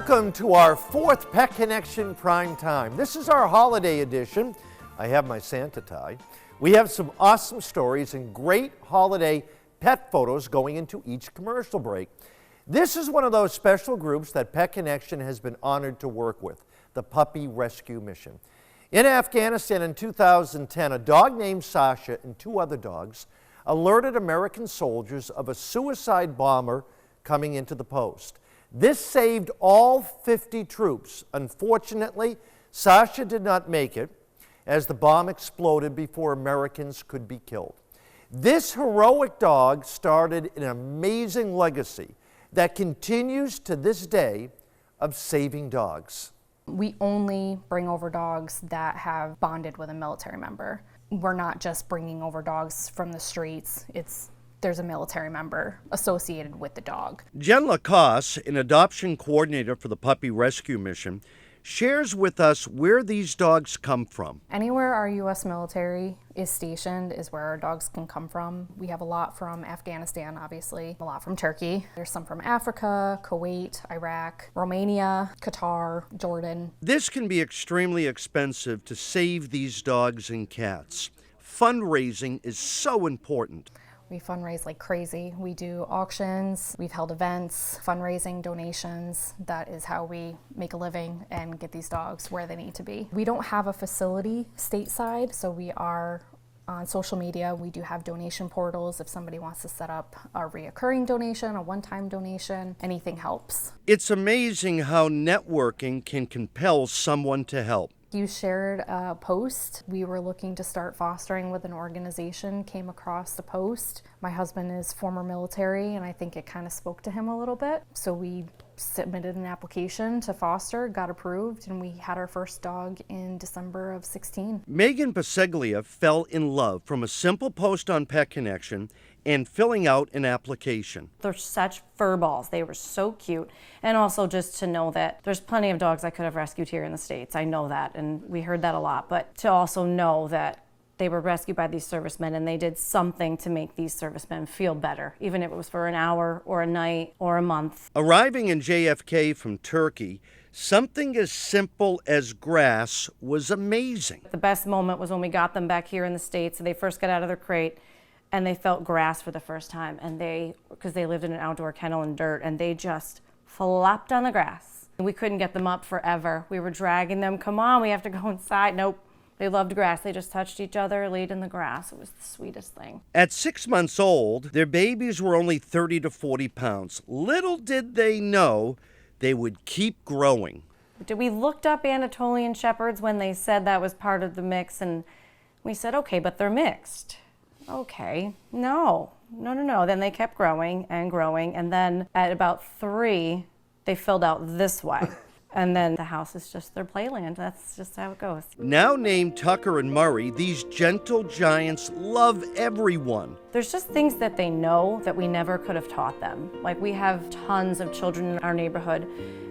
Welcome to our fourth Pet Connection Prime Time. This is our holiday edition. I have my Santa tie. We have some awesome stories and great holiday pet photos going into each commercial break. This is one of those special groups that Pet Connection has been honored to work with, the Puppy Rescue Mission. In Afghanistan in 2010, a dog named Sasha and two other dogs alerted American soldiers of a suicide bomber coming into the post. This saved all 50 troops. Unfortunately, Sasha did not make it as the bomb exploded before Americans could be killed. This heroic dog started an amazing legacy that continues to this day of saving dogs. We only bring over dogs that have bonded with a military member. We're not just bringing over dogs from the streets. There's a military member associated with the dog. Jen Lacoste, an adoption coordinator for the Puppy Rescue Mission, shares with us where these dogs come from. Anywhere our U.S. military is stationed is where our dogs can come from. We have a lot from Afghanistan, obviously, a lot from Turkey. There's some from Africa, Kuwait, Iraq, Romania, Qatar, Jordan. This can be extremely expensive to save these dogs and cats. Fundraising is so important. We fundraise like crazy. We do auctions, we've held events, fundraising, donations. That is how we make a living and get these dogs where they need to be. We don't have a facility stateside, so we are on social media. We do have donation portals. If somebody wants to set up a reoccurring donation, a one-time donation, anything helps. It's amazing how networking can compel someone to help. You shared a post. We were looking to start fostering with an organization, came across the post. My husband is former military, and I think it kind of spoke to him a little bit. So we submitted an application to foster, got approved, and we had our first dog in December of 16. Megan Paseglia fell in love from a simple post on Pet Connection and filling out an application. They're such fur balls. They were so cute. And also just to know that there's plenty of dogs I could have rescued here in the States. I know that, and we heard that a lot. But to also know that they were rescued by these servicemen and they did something to make these servicemen feel better, even if it was for an hour or a night or a month. Arriving in JFK from Turkey, something as simple as grass was amazing. The best moment was when we got them back here in the States. They first got out of their crate and they felt grass for the first time, and because they lived in an outdoor kennel in dirt, and they just flopped on the grass. We couldn't get them up forever. We were dragging them, come on, we have to go inside. Nope, they loved grass. They just touched each other, laid in the grass. It was the sweetest thing. At 6 months old, their babies were only 30 to 40 pounds. Little did they know they would keep growing. We looked up Anatolian Shepherds when they said that was part of the mix, and we said, okay, but they're mixed. Okay, no. Then they kept growing, and then at about 3, they filled out this way. And then the house is just their playland. That's just how it goes. Now named Tucker and Murray, these gentle giants love everyone. There's just things that they know that we never could have taught them. Like, we have tons of children in our neighborhood,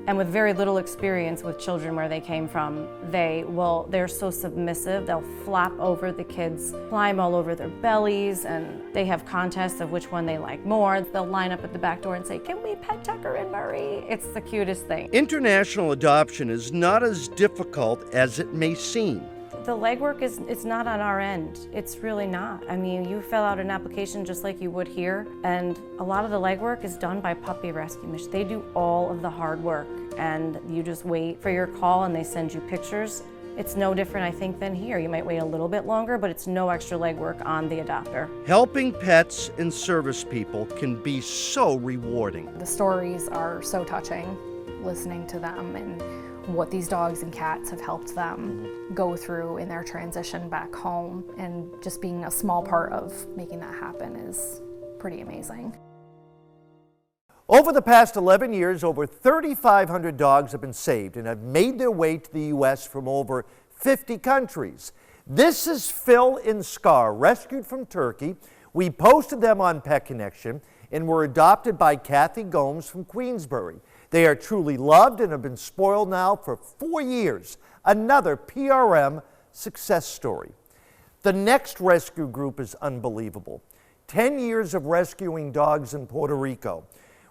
and with very little experience with children where they came from, they're so submissive, they'll flop over the kids, climb all over their bellies, and they have contests of which one they like more. They'll line up at the back door and say, "Can we pet Tucker and Murray?" It's the cutest thing. International adoption is not as difficult as it may seem. The legwork it's not on our end. It's really not. I mean, you fill out an application just like you would here, and a lot of the legwork is done by Puppy Rescue Mission. They do all of the hard work, and you just wait for your call and they send you pictures. It's no different, I think, than here. You might wait a little bit longer, but it's no extra legwork on the adopter. Helping pets and service people can be so rewarding. The stories are so touching, listening to them and what these dogs and cats have helped them go through in their transition back home, and just being a small part of making that happen is pretty amazing. Over the past 11 years, over 3,500 dogs have been saved and have made their way to the U.S. from over 50 countries. This is Phil and Scar, rescued from Turkey. We posted them on Pet Connection and were adopted by Kathy Gomes from Queensbury. They are truly loved and have been spoiled now for 4 years. Another PRM success story. The next rescue group is unbelievable. 10 years of rescuing dogs in Puerto Rico.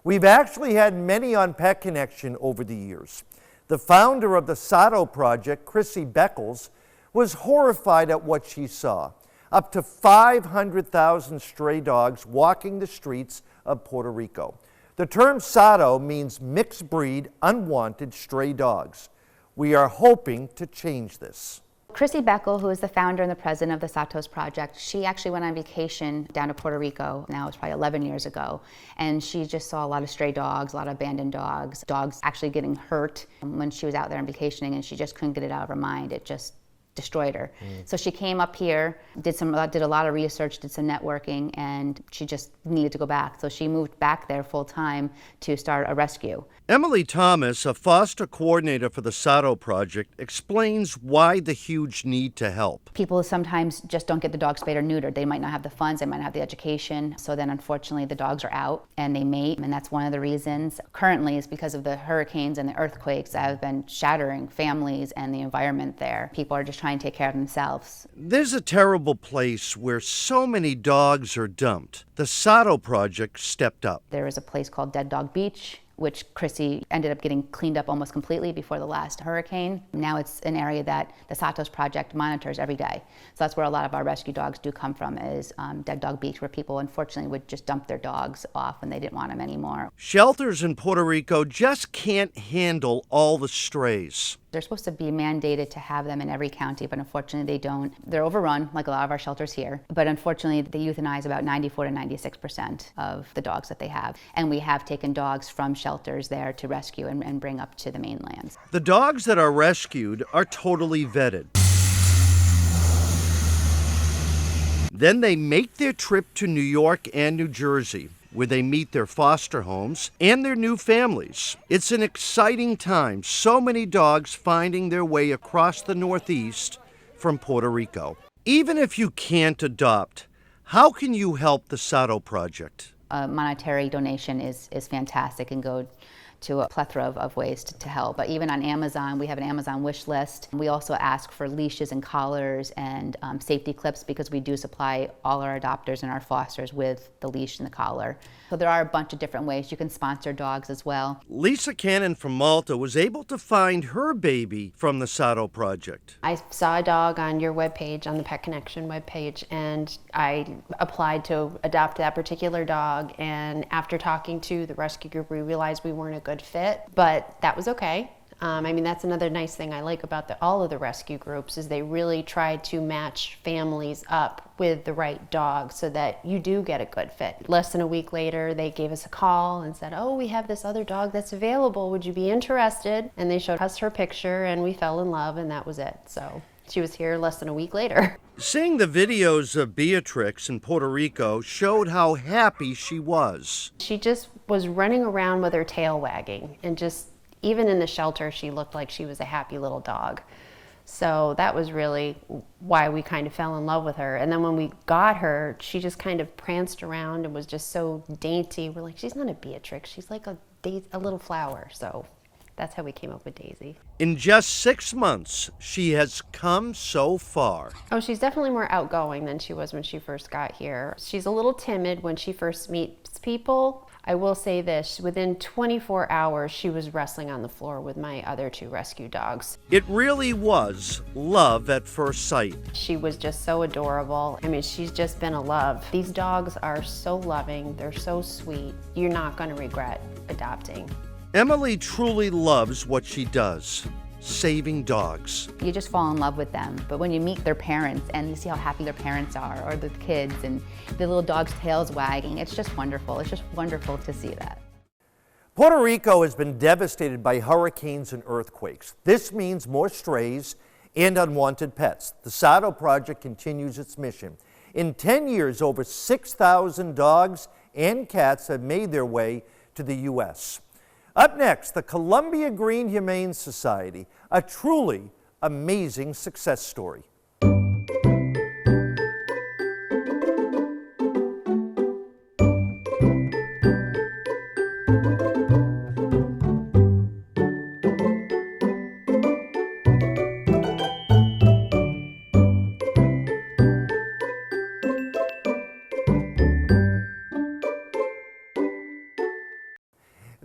We've actually had many on Pet Connection over the years. The founder of the Sato project, Chrissy Beckles, was horrified at what she saw. Up to 500,000 stray dogs walking the streets of Puerto Rico. The term Sato means mixed breed, unwanted stray dogs. We are hoping to change this. Chrissy Beckel, who is the founder and the president of the Satos Project, she actually went on vacation down to Puerto Rico, now it's probably 11 years ago, and she just saw a lot of stray dogs, a lot of abandoned dogs, dogs actually getting hurt when she was out there on vacationing, and she just couldn't get it out of her mind. It just destroyed her. So she came up here, did a lot of research, did some networking, and she just needed to go back. So she moved back there full time to start a rescue. Emily Thomas, a foster coordinator for the Sato project, explains why the huge need to help. People sometimes just don't get the dog spayed or neutered. They might not have the funds, they might not have the education, so then unfortunately the dogs are out and they mate, and that's one of the reasons. Currently is because of the hurricanes and the earthquakes that have been shattering families and the environment there. People are just trying to take care of themselves. There's a terrible place where so many dogs are dumped. The Sato project stepped up. There is a place called Dead Dog Beach, which Chrissy ended up getting cleaned up almost completely before the last hurricane. Now it's an area that the Satos Project monitors every day. So that's where a lot of our rescue dogs do come from, is Dead Dog Beach, where people unfortunately would just dump their dogs off when they didn't want them anymore. Shelters in Puerto Rico just can't handle all the strays. They're supposed to be mandated to have them in every county, but unfortunately they don't. They're overrun, like a lot of our shelters here. But unfortunately, they euthanize about 94 to 96% of the dogs that they have. And we have taken dogs from shelters there to rescue and bring up to the mainland. The dogs that are rescued are totally vetted. Then they make their trip to New York and New Jersey, where they meet their foster homes and their new families. It's an exciting time. So many dogs finding their way across the Northeast from Puerto Rico. Even if you can't adopt, how can you help the Sato project? A monetary donation is fantastic and go to a plethora of ways to help. But even on Amazon, we have an Amazon wish list. We also ask for leashes and collars and safety clips, because we do supply all our adopters and our fosters with the leash and the collar. So there are a bunch of different ways. You can sponsor dogs as well. Lisa Cannon from Malta was able to find her baby from the Sato project. I saw a dog on your webpage, on the Pet Connection webpage, and I applied to adopt that particular dog. And after talking to the rescue group, we realized we weren't a good fit, but that was okay. I mean, that's another nice thing I like about all of the rescue groups, is they really try to match families up with the right dog so that you do get a good fit. Less than a week later, they gave us a call and said, "Oh, we have this other dog that's available. Would you be interested?" And they showed us her picture and we fell in love, and that was it. So she was here less than a week later. Seeing the videos of Beatrix in Puerto Rico showed how happy she was. She just was running around with her tail wagging, and just even in the shelter, she looked like she was a happy little dog. So that was really why we kind of fell in love with her. And then when we got her, she just kind of pranced around and was just so dainty. We're like, she's not a Beatrix, she's like a little flower. So that's how we came up with Daisy. In just 6 months, she has come so far. Oh, she's definitely more outgoing than she was when she first got here. She's a little timid when she first meets people. I will say this, within 24 hours, she was wrestling on the floor with my other two rescue dogs. It really was love at first sight. She was just so adorable. I mean, she's just been a love. These dogs are so loving, they're so sweet. You're not going to regret adopting. Emily truly loves what she does, saving dogs. You just fall in love with them. But when you meet their parents and you see how happy their parents are, or the kids, and the little dog's tails wagging, it's just wonderful. It's just wonderful to see that. Puerto Rico has been devastated by hurricanes and earthquakes. This means more strays and unwanted pets. The Sato project continues its mission. In 10 years, over 6,000 dogs and cats have made their way to the U.S. Up next, the Columbia Greene Humane Society, a truly amazing success story.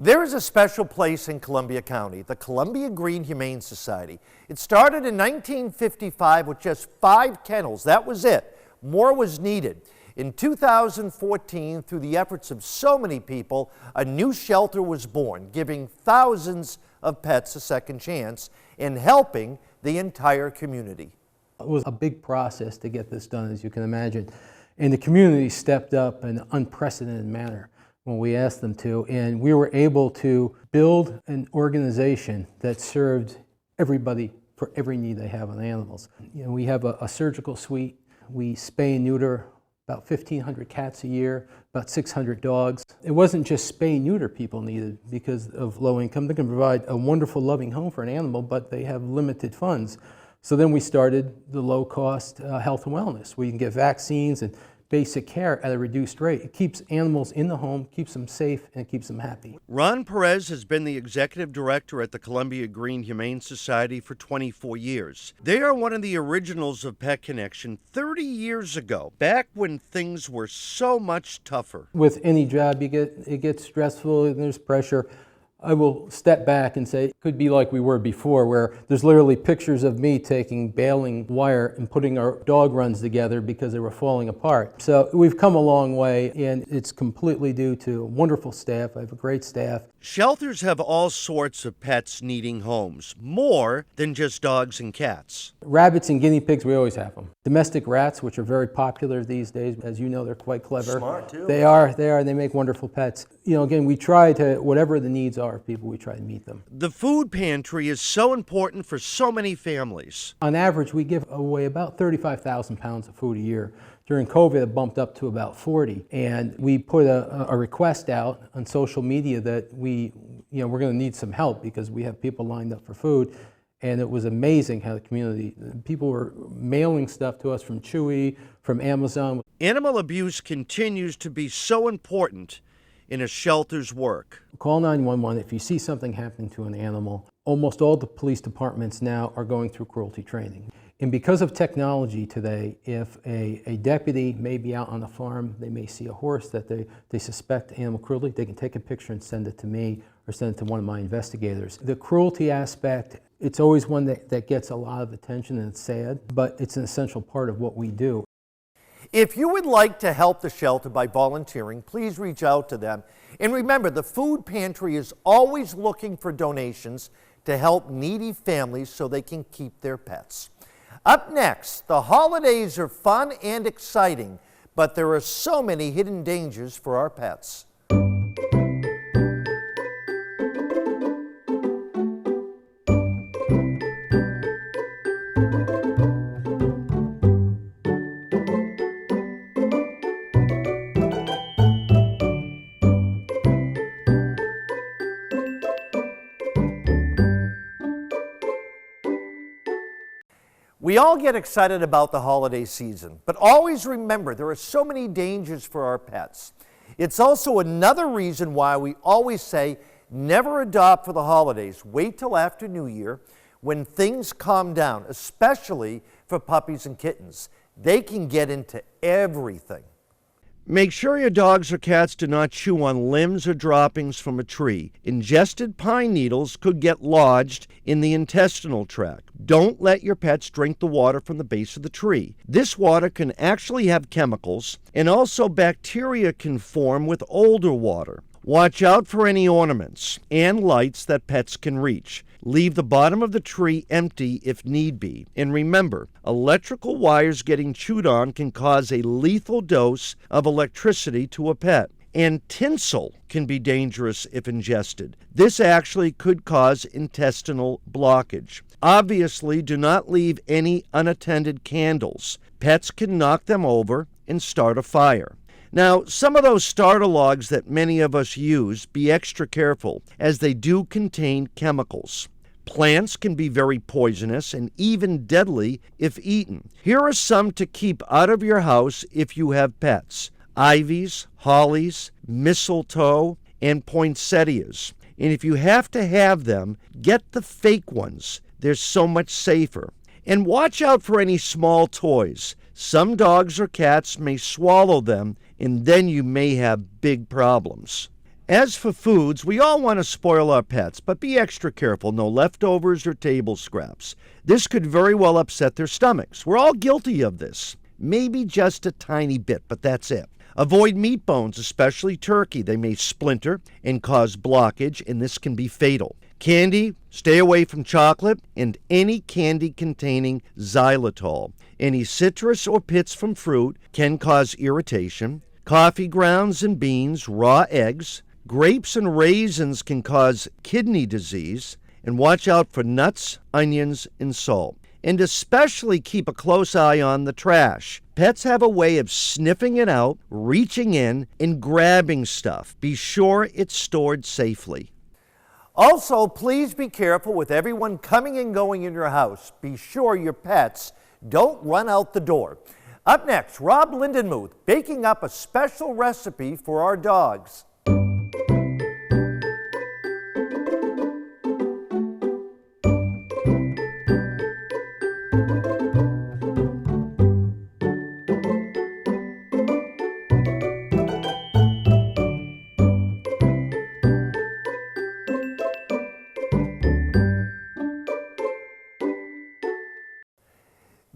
There is a special place in Columbia County, the Columbia Greene Humane Society. It started in 1955 with just 5 kennels. That was it. More was needed. In 2014, through the efforts of so many people, a new shelter was born, giving thousands of pets a second chance and helping the entire community. It was a big process to get this done, as you can imagine. And the community stepped up in an unprecedented manner when we asked them to, and we were able to build an organization that served everybody for every need they have on animals. You know, we have a surgical suite. We spay and neuter about 1,500 cats a year, about 600 dogs. It wasn't just spay and neuter people needed because of low income. They can provide a wonderful, loving home for an animal, but they have limited funds. So then we started the low-cost health and wellness, where you can get vaccines and basic care at a reduced rate. It keeps animals in the home, keeps them safe, and it keeps them happy. Ron Perez has been the executive director at the Columbia Greene Humane Society for 24 years. They are one of the originals of Pet Connection 30 years ago, back when things were so much tougher. With any job, it gets stressful and there's pressure. I will step back and say it could be like we were before, where there's literally pictures of me taking baling wire and putting our dog runs together because they were falling apart. So we've come a long way, and it's completely due to wonderful staff. I have a great staff. Shelters have all sorts of pets needing homes, more than just dogs and cats. Rabbits and guinea pigs, we always have them. Domestic rats, which are very popular these days. As you know, they're quite clever. Smart, too. They are. They make wonderful pets. You know, again, we try to, whatever the needs are of people, we try to meet them. The food pantry is so important for so many families. On average, we give away about 35,000 pounds of food a year. During COVID, it bumped up to about 40. And we put a request out on social media that we're going to need some help because we have people lined up for food. And it was amazing how the community, people were mailing stuff to us from Chewy, from Amazon. Animal abuse continues to be so important in a shelter's work. Call 911 if you see something happening to an animal. Almost all the police departments now are going through cruelty training. And because of technology today, if a deputy may be out on a farm, they may see a horse that they suspect animal cruelty, they can take a picture and send it to me or send it to one of my investigators. The cruelty aspect, it's always one that gets a lot of attention, and it's sad, but it's an essential part of what we do. If you would like to help the shelter by volunteering, please reach out to them. And remember, the food pantry is always looking for donations to help needy families so they can keep their pets. Up next, the holidays are fun and exciting, but there are so many hidden dangers for our pets. We all get excited about the holiday season, but always remember there are so many dangers for our pets. It's also another reason why we always say never adopt for the holidays. Wait till after New Year when things calm down, especially for puppies and kittens. They can get into everything. Make sure your dogs or cats do not chew on limbs or droppings from a tree. Ingested pine needles could get lodged in the intestinal tract. Don't let your pets drink the water from the base of the tree. This water can actually have chemicals, and also bacteria can form with older water. Watch out for any ornaments and lights that pets can reach. Leave the bottom of the tree empty if need be. And remember, electrical wires getting chewed on can cause a lethal dose of electricity to a pet. And tinsel can be dangerous if ingested. This actually could cause intestinal blockage. Obviously, do not leave any unattended candles. Pets can knock them over and start a fire. Now, some of those starter logs that many of us use, be extra careful, as they do contain chemicals. Plants can be very poisonous and even deadly if eaten. Here are some to keep out of your house if you have pets: ivies, hollies, mistletoe, and poinsettias. And if you have to have them, get the fake ones. They're so much safer. And watch out for any small toys. Some dogs or cats may swallow them, and then you may have big problems. As for foods, we all want to spoil our pets, but be extra careful. No leftovers or table scraps. This could very well upset their stomachs. We're all guilty of this. Maybe just a tiny bit, but that's it. Avoid meat bones, especially turkey. They may splinter and cause blockage, and this can be fatal. Candy, stay away from chocolate and any candy containing xylitol. Any citrus or pits from fruit can cause irritation. Coffee grounds and beans, raw eggs, grapes and raisins can cause kidney disease. And watch out for nuts, onions, and salt. And especially keep a close eye on the trash. Pets have a way of sniffing it out, reaching in, and grabbing stuff. Be sure it's stored safely. Also, please be careful with everyone coming and going in your house. Be sure your pets don't run out the door. Up next, Rob Lindenmuth baking up a special recipe for our dogs.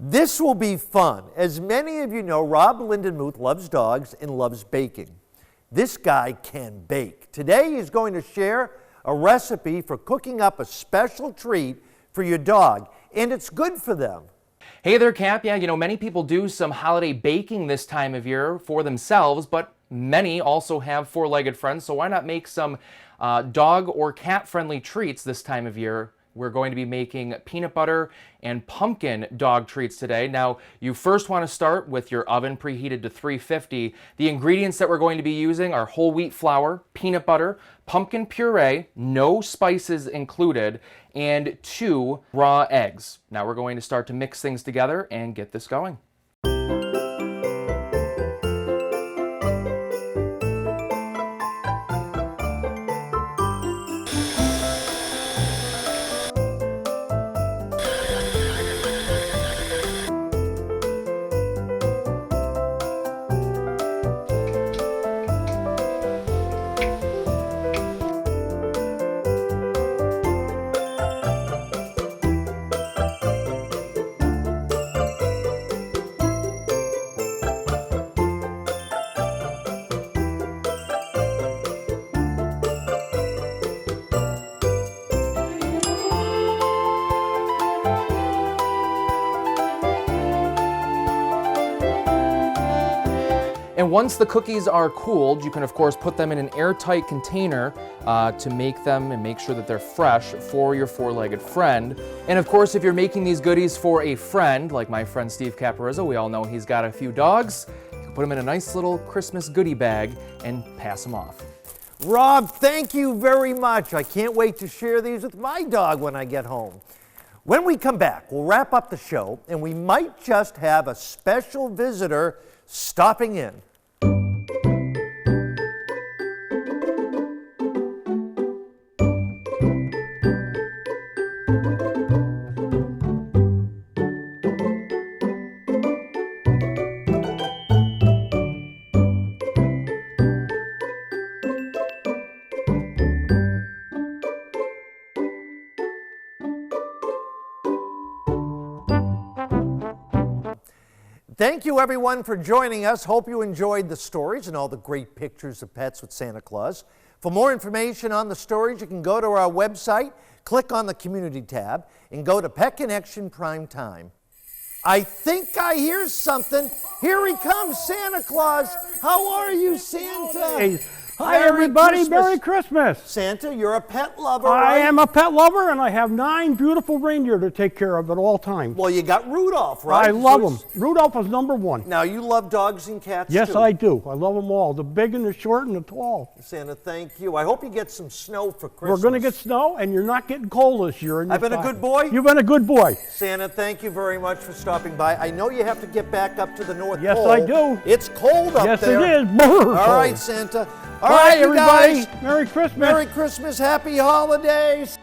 This will be fun. As many of you know, Rob Lindenmuth loves dogs and loves baking. This guy can bake. Today he's going to share a recipe for cooking up a special treat for your dog, and it's good for them. Hey there, Cap. Yeah, many people do some holiday baking this time of year for themselves, but many also have four-legged friends, so why not make some dog or cat-friendly treats this time of year? We're going to be making peanut butter and pumpkin dog treats today. Now, you first want to start with your oven preheated to 350. The ingredients that we're going to be using are whole wheat flour, peanut butter, pumpkin puree, no spices included, and 2 raw eggs. Now we're going to start to mix things together and get this going. And once the cookies are cooled, you can of course put them in an airtight container to make them and make sure that they're fresh for your four-legged friend. And of course, if you're making these goodies for a friend, like my friend Steve Caparizzo, we all know he's got a few dogs, you can put them in a nice little Christmas goodie bag and pass them off. Rob, thank you very much. I can't wait to share these with my dog when I get home. When we come back, we'll wrap up the show, and we might just have a special visitor stopping in. Thank you, everyone, for joining us. Hope you enjoyed the stories and all the great pictures of pets with Santa Claus. For more information on the stories, you can go to our website, click on the Community tab, and go to Pet Connection Prime Time. I think I hear something. Here he comes, Santa Claus. How are you, Santa? Hey. Hi, everybody. Merry Christmas. Santa, you're a pet lover, I right? am a pet lover, and I have 9 beautiful reindeer to take care of at all times. Well, you got Rudolph, right? I love them. Rudolph is #1. Now, you love dogs and cats, Yes, too. I do. I love them all, the big and the short and the tall. Santa, thank you. I hope you get some snow for Christmas. We're going to get snow, and you're not getting cold this year. I've been a good boy? You've been a good boy. Santa, thank you very much for stopping by. I know you have to get back up to the North Yes, Pole. I do. It's cold up Yes, there. it is. Brr, All right, Santa. All Bye, right, you everybody. guys. Merry Christmas. Merry Christmas. Happy holidays.